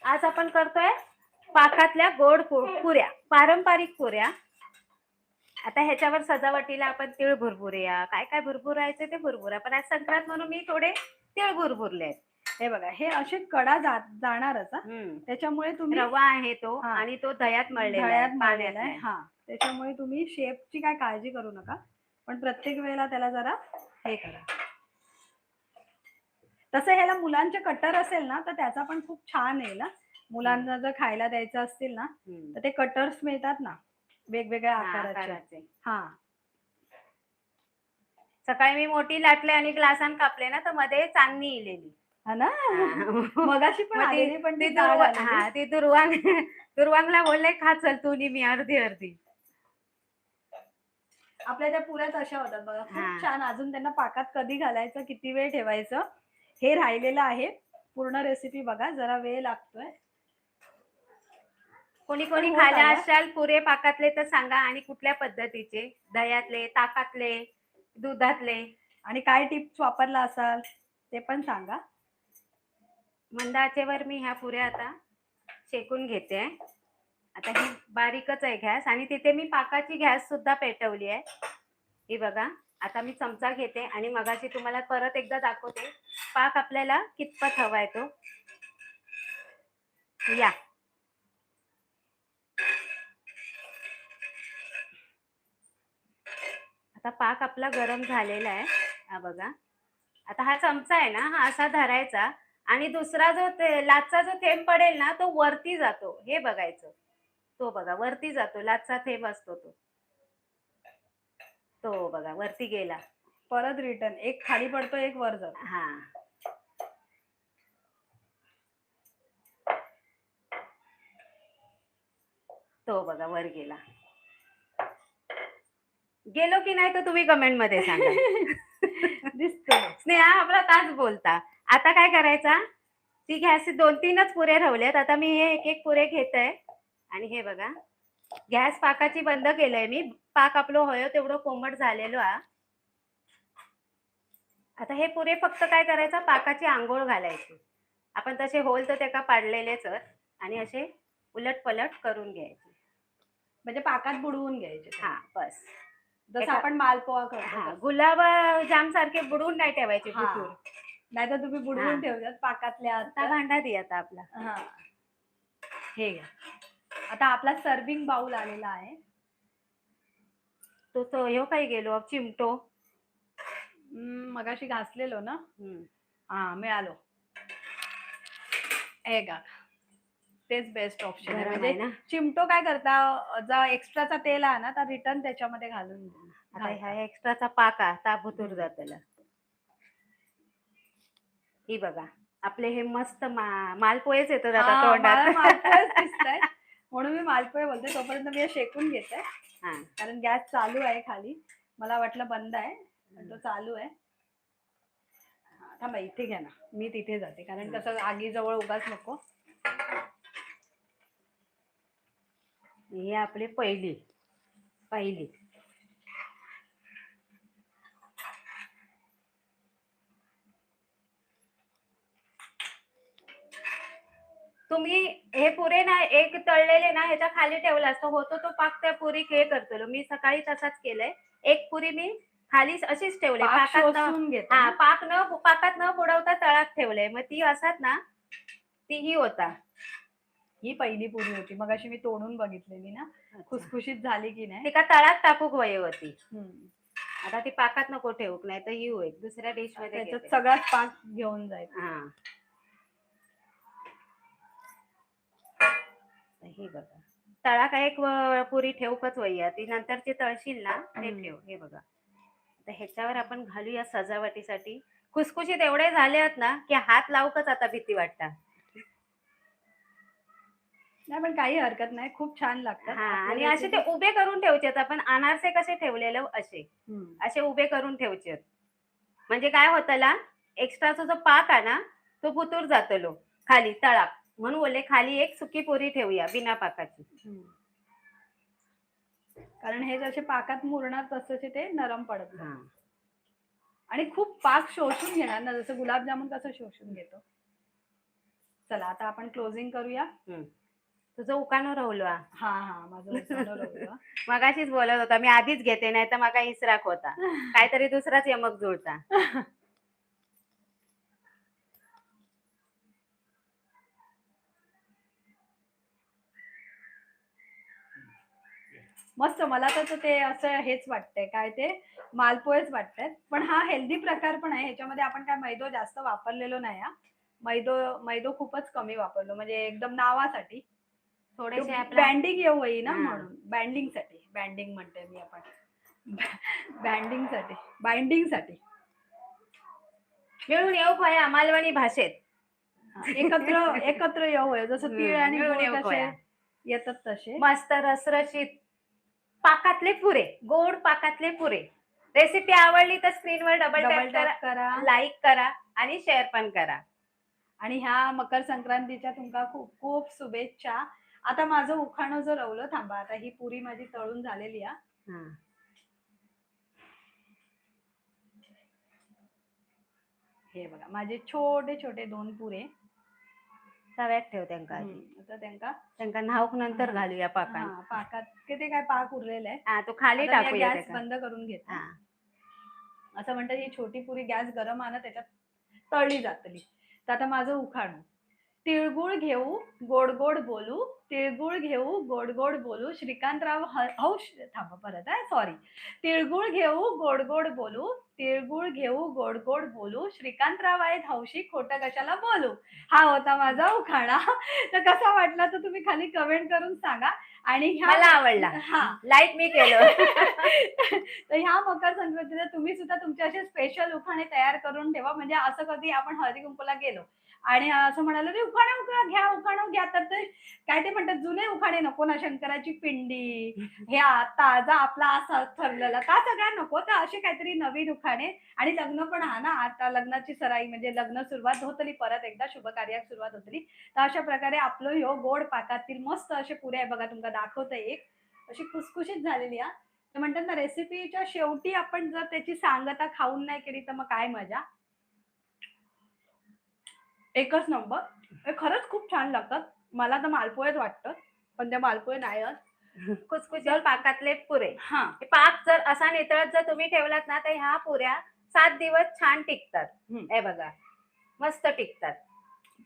आज आपण करतोय पाकातल्या गोड पुऱ्या, पारंपरिक पुऱ्या. आता ह्याच्यावर सजावटीला आपण तिळ भुरभुऱ्या, काय काय भुरभुरायचे ते भुरभुरा, पण आज संक्रांत म्हणून मी थोडे तिळ भुरभुरले. हे बघा, हे असे कडा जाणारच. त्याच्यामुळे तुम्ही रवा आहे तो आणि तो दह्यात मळलेला आहे. हा, त्याच्यामुळे तुम्ही शेपची काय काळजी करू नका, पण प्रत्येक वेळेला त्याला जरा हे करा. तसं ह्याला मुलांचे कटर असेल ना तर त्याचा पण खूप छान आहे ना. मुलांना जर खायला द्यायचं असतील ना तर ते कटर्स मिळतात ना वेगवेगळ्या आकाराचे. हा, सकाळी मी मोठी लाटले आणि ग्लासान कापले ना तर मध्ये चांदणी इलेली. हा ना, मगाशी पण आलेली, पण ती ती दुर्वांगला बोलले खा चल तू मी अर्धी अर्धी. आपल्या त्या पुऱ्या तशा होतात बघा, खूप छान. अजून त्यांना पाकात कधी घालायचं, किती वेळ ठेवायचं हे राहिलेलं आहे. पूर्ण रेसिपी बघा, जरा वेळ लागतोय. कोणी कोणी खायला असाल पुरे पाकातले तर सांगा, आणि कुठल्या पद्धतीचे, दह्यातले, ताकातले, दुधातले, आणि काय टिप्स वापरला असाल ते पण सांगा. मंद आचेवर मी ह्या पुऱ्या आता शेकून घेते. आता ही बारीकच आहे गॅस, आणि तिथे मी पाकाची गॅस सुद्धा पेटवली आहे. ही बघा, आता मी चमचा घेते आणि मगाशी तुम्हाला परत एकदा दाखवते पाक आपल्याला कितपत हवाय तो. या, आता पाक आपला गरम झालेला आहे. हा बघा, आता हा चमचा आहे ना, हा असा धरायचा आणि दुसरा जो लाचचा जो थेंब पडेल ना तो वरती जातो, हे बघायचं. तो बघा वरती जातो, लाचचा थेंब असतो तो बघा वरती गेला. परत रिटर्न एक खाली पडतो, एक वर जातो. हा, तो बघा वर गेला. गेलो की नाही तर तुम्ही कमेंट मध्ये सांगा. दिसतो. स्नेहा आपला ताच बोलता. आता काय करायचा, ती गॅस 2-3च पुरे ठेवलेत. आता मी हे एक एक पुरे घेत आहे आणि हे बघा गॅस पाकाची बंद केलंय मी. पाक आपलं होय तेवढं कोमट झालेलो हा. आता हे पुरे फक्त काय करायचं, पाकाची आंघोळ घालायची. आपण तसे होल तर त्याका पाडलेलेच आणि असे उलट पलट करून घ्यायचे, म्हणजे पाकात बुडवून घ्यायचे. हा बस, जसं आपण मालपोहा करतो. हा, गुलाब जाम सारखे बुडवून नाही ठेवायचे, नाही तर तुम्ही बुडवून ठेवतात पाकातल्या. आता भांडा दे आता आपला. हा, हे घ्या. आता आपला सर्विंग बाउल आलेला आहे. तो ह्यो काय गेलो चिमटो, मगाशी घासलेलो ना. हा, मिळालो. हे का, तेच बेस्ट ऑप्शन आहे. म्हणजे चिमटो काय करता, जर एक्स्ट्राचा तेल आहे ना तर रिटर्न त्याच्यामध्ये घालून. आता हा एक्स्ट्राचा पाका ताबूतूर जातला. ही बघा, आपले हे मस्त मालपोहेच येतात आता तोंडात. मालपोहेच दिसताय म्हणून मी मालपोहे बोलते. तोपर्यंत मी शेकून घेते, कारण गॅस चालू आहे खाली. मला वाटलं बंद आहे, पण तो चालू आहे. थांबा, इथे घ्या ना, मी तिथे जाते, कारण कसं आगीजवळ उगाच नको. ही आपली पहिली तुम्ही हे पुरे ना एक तळलेले ना ह्याच्या खाली ठेवला असतो होतो तो पाक त्या पुरी हे करतो मी सकाळी तसाच केलंय. एक पुरी मी खाली अशीच ठेवले पाक पाकात न शोषून घेतो हा ना? पाकात न बुडवता तळात ठेवलंय मग ती असतात ना तीही होता. ही पहिली पुरी होती मगाशी मी तोडून बघितलेली ना, खुसखुशीत झाली की नाही. ती का तळात टाकूक वय होती. हम्म. आता ती पाकात नको ठेवूक नाही तर ही होईल दुसऱ्या डिश मध्ये त्याच्यात घेते. सगळाच पाक घेऊन जायचं. हा हे बघा तळा काय एक पुरी ठेवकच वय ती नंतरची तळशील ना ते ठेव. हे बघा तर ह्याच्यावर आपण घालूया सजावटीसाठी. खुसखुशीत एवढे झाले आहेत ना की हात लावूकच आता भीती वाटतात. नाही पण काही हरकत नाही, खूप छान लागतात. हा आपल्या आणि असे ते recipe- उभे करून ठेवचे आपण अनारसे कसे ठेवलेले असे हम्म. असे उभे करून ठेवचे म्हणजे काय होतं ला एक्स्ट्राचा जो पाक आहे ना तो बुतूर जातलो खाली तळात म्हणून बोलले खाली एक सुकी पुरी ठेवूया बिना पाकाची. हम्म. कारण हे जसे पाकात मुरणार तसं ते नरम पडत हा आणि खूप पाक शोषून घेणार ना, जसं गुलाबजामुन कसं शोषून घेतो. चला आता आपण क्लोजिंग करूया. तुझं उकानो राहुलो हा हा माझं उकाणं राहिलं. मगाशीच बोलत होता मी आधीच घेते नाही तर मगा इसराक होता काहीतरी दुसराच यमक जुळता. मस्त. मला तर ते असं हेच वाटतंय काय ते मालपोहेच वाटतात पण हा हेल्दी प्रकार पण आहे. ह्याच्यामध्ये आपण काय मैदो जास्त वापरलेलो नाही हा. मैदो खूपच कमी वापरलो म्हणजे एकदम नावासाठी थोडेसे आपला बँडिंग येऊ होई ना हा. म्हणून बँडिंग म्हणते मी आपण बाइंडिंग साठी मिळून येऊ खोया मालवणी भाषेत. एकत्र येऊ होय जसं तीळ आणि मिळून गुळ येऊ कसे खोया येतात तसे. मस्त रसरशीत पाकातले पुरे गोड पाकातले पुरे. रेसिपी आवडली तर स्क्रीनवर डबल टॅप करा, लाईक करा आणि शेअर पण करा. आणि ह्या मकर संक्रांतीच्या तुमका खूप खूप शुभेच्छा. आता माझं उखाणं जर रवलं थांबा आता ही पुरी माझी तळून झालेली आहे. हे बघा माझे छोटे छोटे 2 पुरे तव्यात ठेव त्यांका आधी. आता त्यांका नाहूक नंतर घालूया पाकात. पाकात ते काय पाक उरलेला आहे. हा तो खाली आता मी टाकूया गॅस बंद करून घेते. असं म्हणतात ही छोटी पुरी गॅस गरम आहे ना त्याच्यात तळली जातली. तर आता माझं उखाणं. तिळगुळ घेऊ गोड गोड बोलू, तिळगुळ घेऊ गोड गोड बोलू, श्रीकांतराव हौश थांबा परत आहे सॉरी. तिळगुळ घेऊ गोड गोड बोलू, तिळगुळ घेऊ गोड गोड बोलू, श्रीकांतराव आहेत हौशी खोटं कशाला बोलू. हा होता माझा उखाणा. तर कसा वाटला तर तुम्ही खाली कमेंट करून सांगा. आणि मला आवडला. हा लाईक मी केलं. तर ह्या मकर संक्रांतीला तुम्ही सुद्धा तुमचे असे स्पेशल उखाणे तयार करून ठेवा. म्हणजे असं कधी आपण हळदी कुंकूला गेलो आणि असं म्हणाल रे उखाणं घ्या तर ते काय ते म्हणतात जुने उखाणे नको ना, शंकराची पिंडी ह्या ताजा आपला असा ठरलेला का सगळ्या नको. तर असे काहीतरी नवीन उखाणे. आणि लग्न पण हा ना आता लग्नाची सराई म्हणजे लग्न सुरुवात होतली परत एकदा शुभ कार्यात सुरुवात होतली. तर अशा प्रकारे आपलं ह्यो गोड पाकातील मस्त असे पुऱ्या आहे बघा तुमका दाखवते. एक अशी खुसखुशीत झालेली आहे. ते म्हणतात ना रेसिपीच्या शेवटी आपण जर त्याची सांगता खाऊन नाही केली तर मग काय मजा. एकच नंबर. खरंच खूप छान लागतात. मला तर मालपोहेच वाटतं पण ते मालपोहे नाही खुसखुशीत पाकातले पुरे. हा पाक जर असा नितळत जर तुम्ही ठेवलात ना तर ह्या पुऱ्या 7 दिवस छान टिकतात. हे बघा मस्त टिकतात.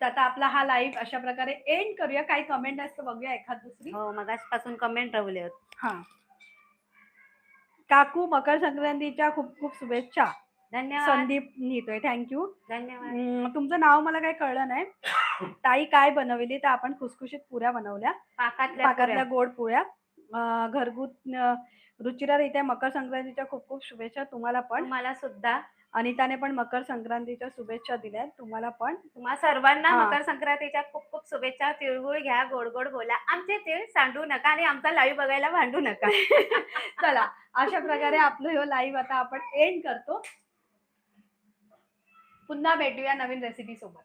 तर आता आपला हा लाईव्ह अशा प्रकारे एंड करूया. काही कमेंट असतं बघूया एखाद दुसरी. हो मगासपासून कमेंट राहुले होत. हा काकू मकर संक्रांतीच्या खूप खूप शुभेच्छा. धन्यवाद. संदीप लिहितोय थँक्यू. धन्यवाद. तुमचं नाव मला काही कळलं नाही. ताई काय बनवली तर आपण खुसखुशीत पुऱ्या बनवल्या पाकातल्या गोड पुऱ्या. घरगुत रुचिरा इथे मकर संक्रांतीच्या खूप खूप शुभेच्छा तुम्हाला पण. मला सुद्धा. अनिताने पण मकर संक्रांतीच्या शुभेच्छा दिल्या तुम्हाला पण. तुम्हा सर्वांना मकर संक्रांतीच्या खूप खूप शुभेच्छा. तिळगुळ घ्या गोड गोड बोला. आमचे तीळ सांडू नका आणि आमचा लाईव्ह बघायला भांडू नका. चला अशा प्रकारे आपलं हे लाईव्ह आता आपण एंड करतो. पुन्हा भेटूया नवीन रेसिपी सोबत.